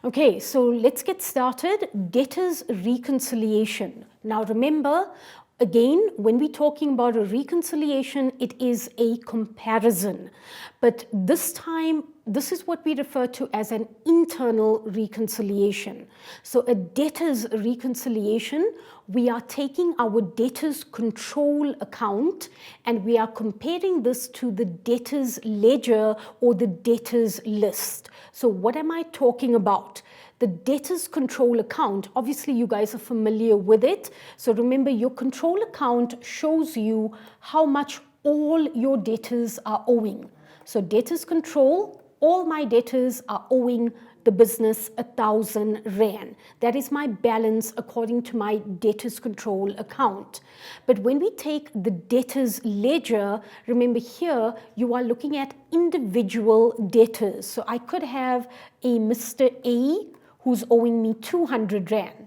Okay, so let's get started. Debtors reconciliation. Now remember, again, when we're talking about a reconciliation, it is a comparison. But this time, this is what we refer to as an internal reconciliation. So a debtors reconciliation, we are taking our debtors control account and we are comparing this to the debtors ledger or the debtors list. So what am I talking about? The debtors control account, obviously you guys are familiar with it. So remember, your control account shows you how much all your debtors are owing. So debtors control, all my debtors are owing the business 1,000 Rand. That is my balance according to my debtors control account. But when we take the debtors ledger, remember here you are looking at individual debtors. So I could have a Mr. A who's owing me 200 Rand.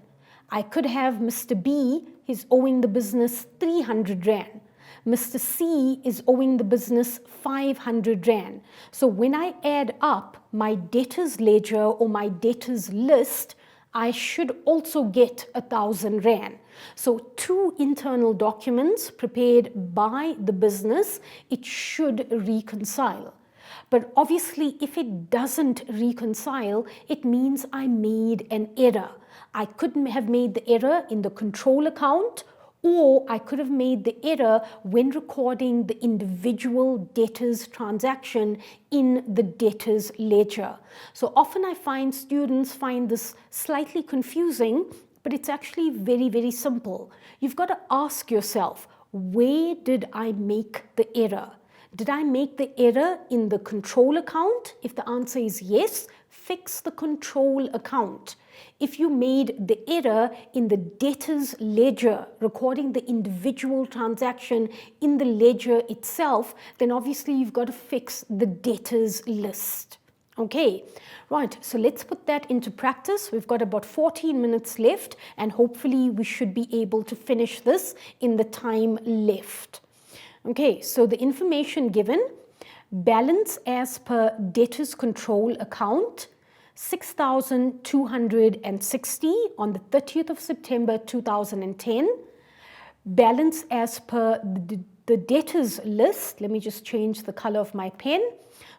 I could have Mr. B, he's owing the business 300 Rand. Mr. C is owing the business 500 Rand. So when I add up my debtors ledger or my debtors list, I should also get 1,000 Rand. So two internal documents prepared by the business, it should reconcile. But obviously, if it doesn't reconcile, it means I made an error. I couldn't have made the error in the control account, or I could have made the error when recording the individual debtors transaction in the debtors ledger. So often I find students find this slightly confusing, but it's actually very, very simple. You've got to ask yourself, where did I make the error? Did I make the error in the control account? If the answer is yes, fix the control account. If you made the error in the debtors ledger, recording the individual transaction in the ledger itself, then obviously you've got to fix the debtors list. Okay, right, so let's put that into practice. We've got about 14 minutes left and hopefully we should be able to finish this in the time left. Okay, so the information given, balance as per debtors control account, 6,260 on the 30th of September 2010. Balance as per the debtors list, let me just change the color of my pen.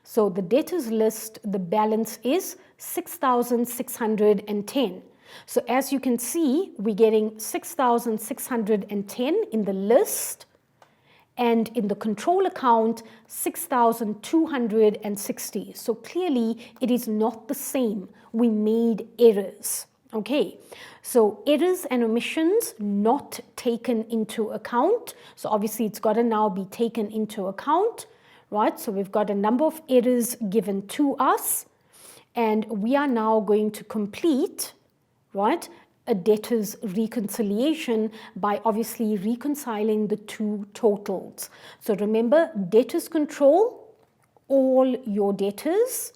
So the debtors list, the balance is 6,610. So as you can see, we're getting 6,610 in the list, and in the control account, 6,260. So clearly, it is not the same. We made errors. Okay, so errors and omissions not taken into account. So obviously, it's got to now be taken into account, right? So we've got a number of errors given to us, and we are now going to complete, right, a debtors reconciliation by obviously reconciling the two totals. So remember, debtors control, all your debtors,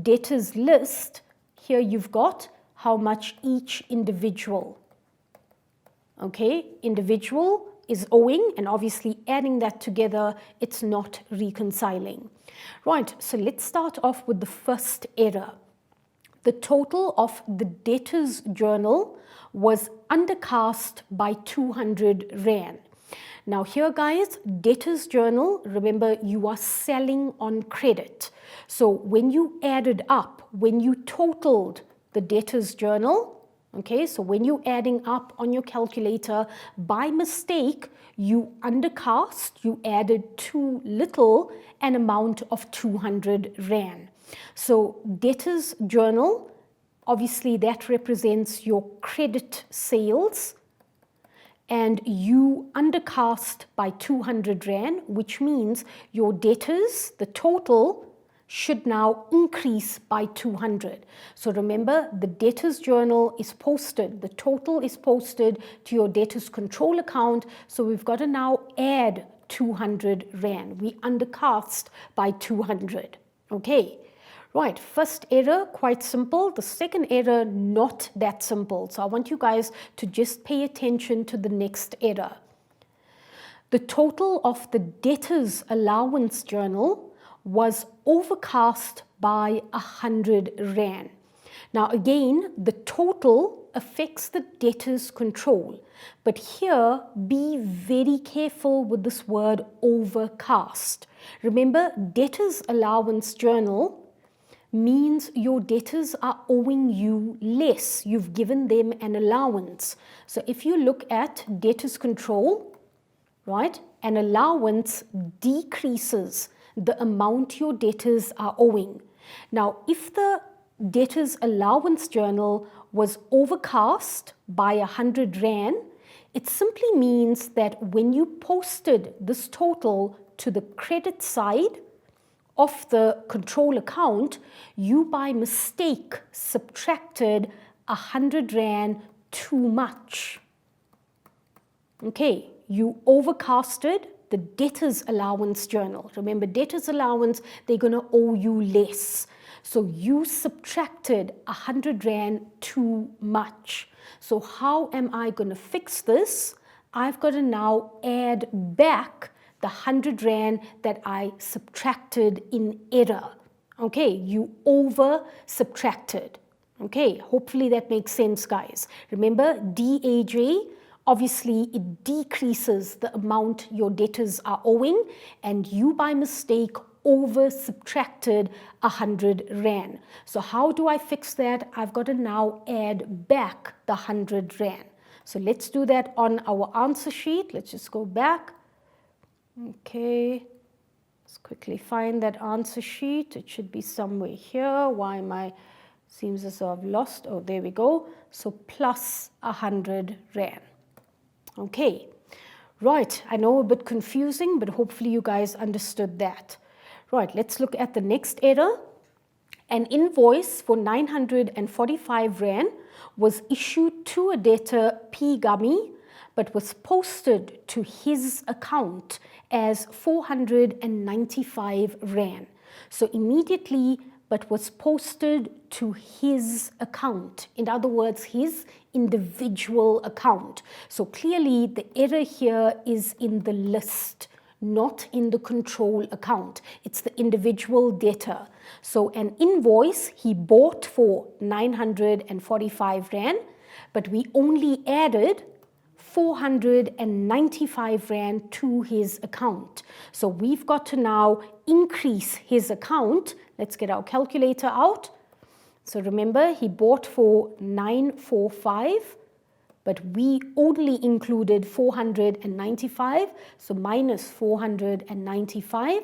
debtors list, here you've got how much each individual, okay, individual is owing, and obviously adding that together, it's not reconciling. Right, so let's start off with the first error. The total of the debtors journal was undercast by 200 Rand. Now here guys, debtors journal, remember you are selling on credit. So when you added up, when you totaled the debtors journal, okay, so when you're adding up on your calculator, by mistake, you undercast, you added too little, an amount of 200 Rand. So debtors journal, obviously that represents your credit sales, and you undercast by 200 Rand, which means your debtors, the total, should now increase by 200. So remember, the debtors journal is posted, the total is posted to your debtors control account, so we've got to now add 200 Rand. We undercast by 200, okay. Right, first error, quite simple. The second error, not that simple. So I want you guys to just pay attention to the next error. The total of the debtors allowance journal was overcast by 100 Rand. Now again, the total affects the debtor's control. But here, be very careful with this word overcast. Remember, debtor's allowance journal means your debtors are owing you less. You've given them an allowance. So if you look at debtor's control, right, an allowance decreases the amount your debtors are owing. Now, if the debtor's allowance journal was overcast by 100 Rand, it simply means that when you posted this total to the credit side of the control account, you by mistake subtracted 100 Rand too much. Okay, you overcasted the debtor's allowance journal. Remember, debtor's allowance, they're going to owe you less. So you subtracted 100 Rand too much. So how am I going to fix this? I've got to now add back the 100 Rand that I subtracted in error. Okay, you over subtracted. Okay, hopefully that makes sense, guys. Remember, DAJ, obviously it decreases the amount your debtors are owing, and you by mistake over subtracted 100 Rand. So how do I fix that? I've got to now add back the 100 Rand. So let's do that on our answer sheet. Let's just go back. Okay, let's quickly find that answer sheet. It should be somewhere here. Why am I, seems as though I've lost, oh, there we go. So plus 100 Rand. Okay, right, I know a bit confusing, but hopefully you guys understood that. Right, let's look at the next error. An invoice for 945 Rand was issued to a debtor P. Gummy, but was posted to his account as 495 Rand. So immediately, but was posted to his account. In other words, his individual account. So clearly the error here is in the list, not in the control account. It's the individual debtor. So an invoice he bought for 945 Rand, but we only added 495 Rand to his account. So we've got to now increase his account. Let's get our calculator out. So remember, he bought for 945, but we only included 495, so minus 495.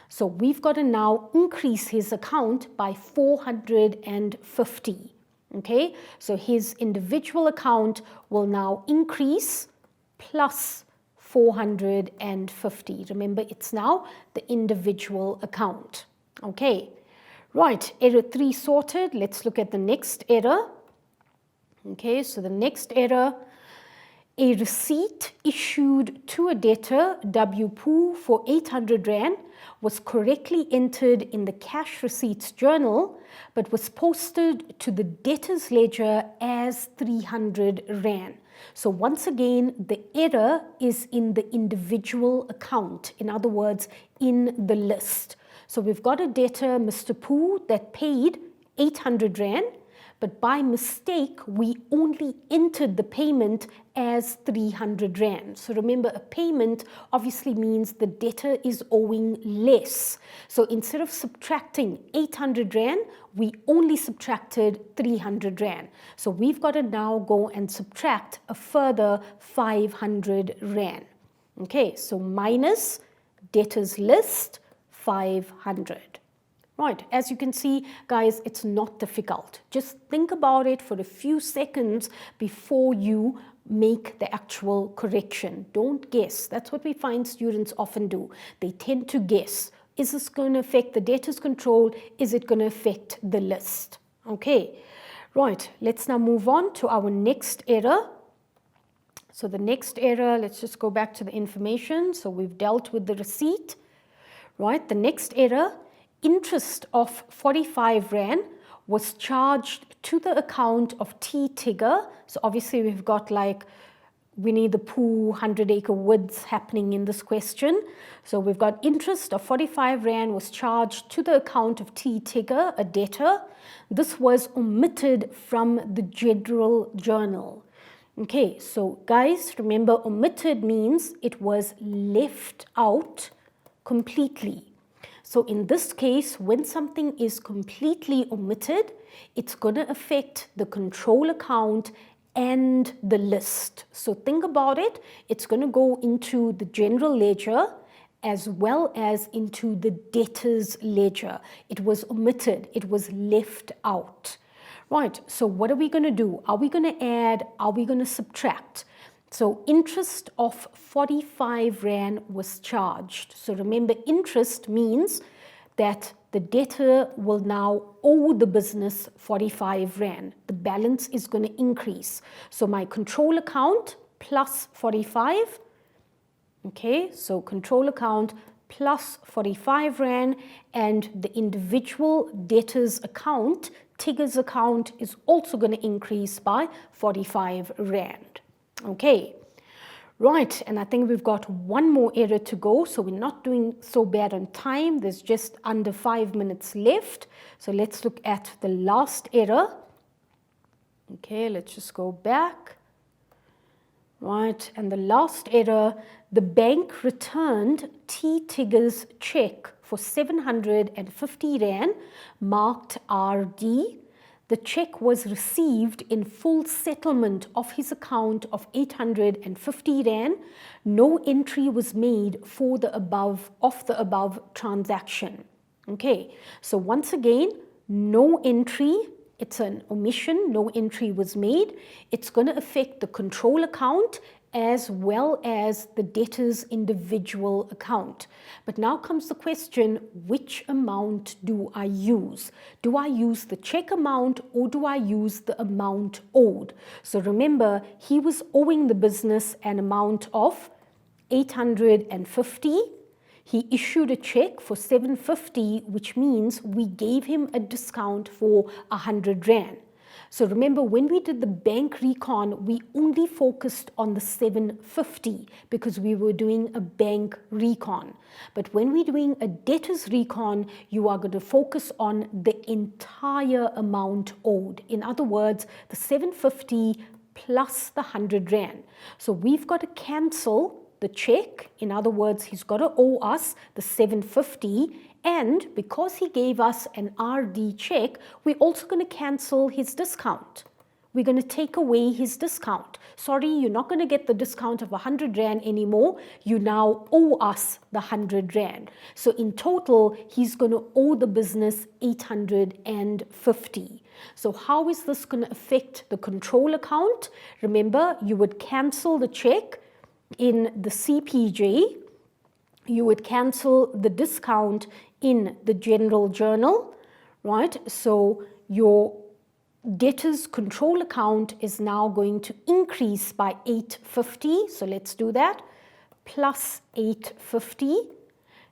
So we've got to now increase his account by 450. Okay, so his individual account will now increase plus 450. Remember, it's now the individual account. Okay, right, error 3 sorted. Let's look at the next error. Okay, so the next error, a receipt issued to a debtor, W. Poo, for 800 Rand was correctly entered in the cash receipts journal, but was posted to the debtor's ledger as 300 Rand. So once again, the error is in the individual account, in other words, in the list. So we've got a debtor, Mr. Poo, that paid 800 Rand, but by mistake, we only entered the payment as 300 Rand. So remember, a payment obviously means the debtor is owing less. So instead of subtracting 800 Rand, we only subtracted 300 Rand. So we've got to now go and subtract a further 500 Rand. Okay, so minus debtor's list, 500. Right, as you can see, guys, it's not difficult. Just think about it for a few seconds before you make the actual correction. Don't guess. That's what we find students often do. They tend to guess. Is this going to affect the debtor's control? Is it going to affect the list? Okay, right, let's now move on to our next error. So the next error, let's just go back to the information. So we've dealt with the receipt, right? The next error, interest of 45 Rand was charged to the account of T. Tigger. So obviously we've got like Winnie the Pooh 100-acre woods happening in this question. So we've got interest of 45 Rand was charged to the account of T. Tigger, a debtor. This was omitted from the general journal. Okay, so guys, remember omitted means it was left out completely. So in this case, when something is completely omitted, it's going to affect the control account and the list. So think about it. It's going to go into the general ledger as well as into the debtor's ledger. It was omitted. It was left out. Right, so what are we going to do? Are we going to add? Are we going to subtract? So interest of 45 Rand was charged. So remember, interest means that the debtor will now owe the business 45 Rand. The balance is going to increase. So my control account plus 45. Okay, so control account plus 45 Rand, and the individual debtor's account, Tigger's account, is also going to increase by 45 Rand. Okay, right, and I think we've got one more error to go, so we're not doing so bad on time. There's just under 5 minutes left. So let's look at the last error. Okay, let's just go back. Right, and the last error, the bank returned T. Tigger's check for 750 Rand marked RD. The check was received in full settlement of his account of 850 Rand. No entry was made for the above transaction. Okay, so once again, no entry. It's an omission, no entry was made. It's going to affect the control account as well as the debtor's individual account. But now comes the question, which amount do I use? Do I use the check amount or do I use the amount owed? So remember, he was owing the business an amount of 850. He issued a check for 750, which means we gave him a discount for 100 Rand. So remember, when we did the bank recon, we only focused on the 750 because we were doing a bank recon. But when we're doing a debtor's recon, you are going to focus on the entire amount owed. In other words, the 750 plus the 100 Rand. So we've got to cancel the check. In other words, he's got to owe us the 750, and because he gave us an RD check, we're also going to cancel his discount. We're going to take away his discount. Sorry, you're not going to get the discount of 100 Rand anymore. You now owe us the 100 Rand. So in total, he's going to owe the business 850. So how is this going to affect the control account? Remember, you would cancel the check in the CPJ, you would cancel the discount in the general journal, right? So your debtor's control account is now going to increase by 850. So let's do that, plus 850.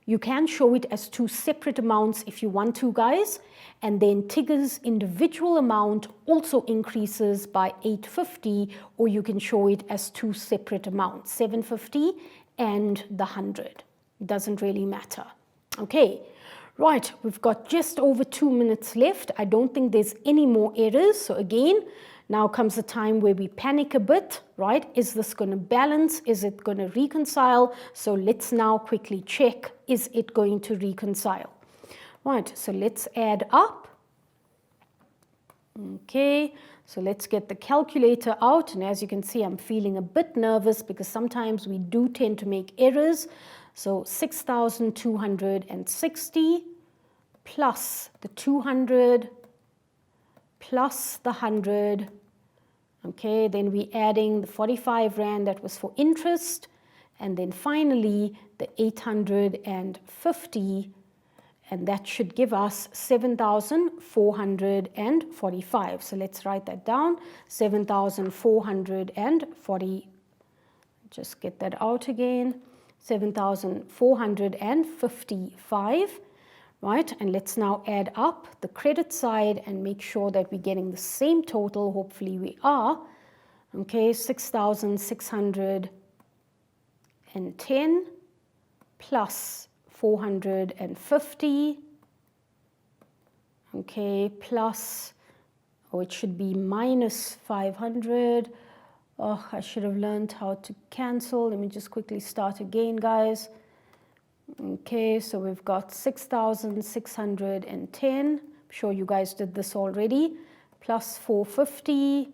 You can show it as two separate amounts if you want to, guys. And then Tigger's individual amount also increases by 850, or you can show it as two separate amounts, 750 and the 100. It doesn't really matter. Okay, right, we've got just over 2 minutes left. I don't think there's any more errors. So again, now comes the time where we panic a bit, right? Is this going to balance? Is it going to reconcile? So let's now quickly check, is it going to reconcile? Right, so let's add up. Okay, so let's get the calculator out. And as you can see, I'm feeling a bit nervous because sometimes we do tend to make errors. So 6,260 plus the 200 plus the 100. Okay, then we're adding the 45 Rand that was for interest. And then finally, the 850. And that should give us 7,445. So let's write that down, 7,440. Just get that out again, 7,455, right? And let's now add up the credit side and make sure that we're getting the same total. Hopefully we are. Okay, 6,610 plus 450, okay, plus, oh, it should be minus 500. Oh, I should have learned how to cancel. Let me just quickly start again, guys. Okay, so we've got 6,610. I'm sure you guys did this already. Plus 450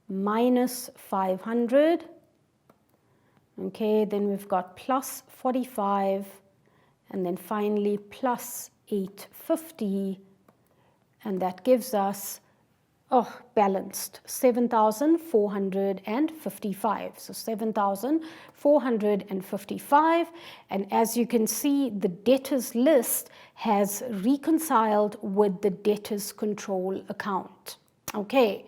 minus 500. Okay, then we've got plus 45, and then finally plus 850, and that gives us, oh, balanced, 7,455. So 7,455, and as you can see, the debtors list has reconciled with the debtors control account. Okay.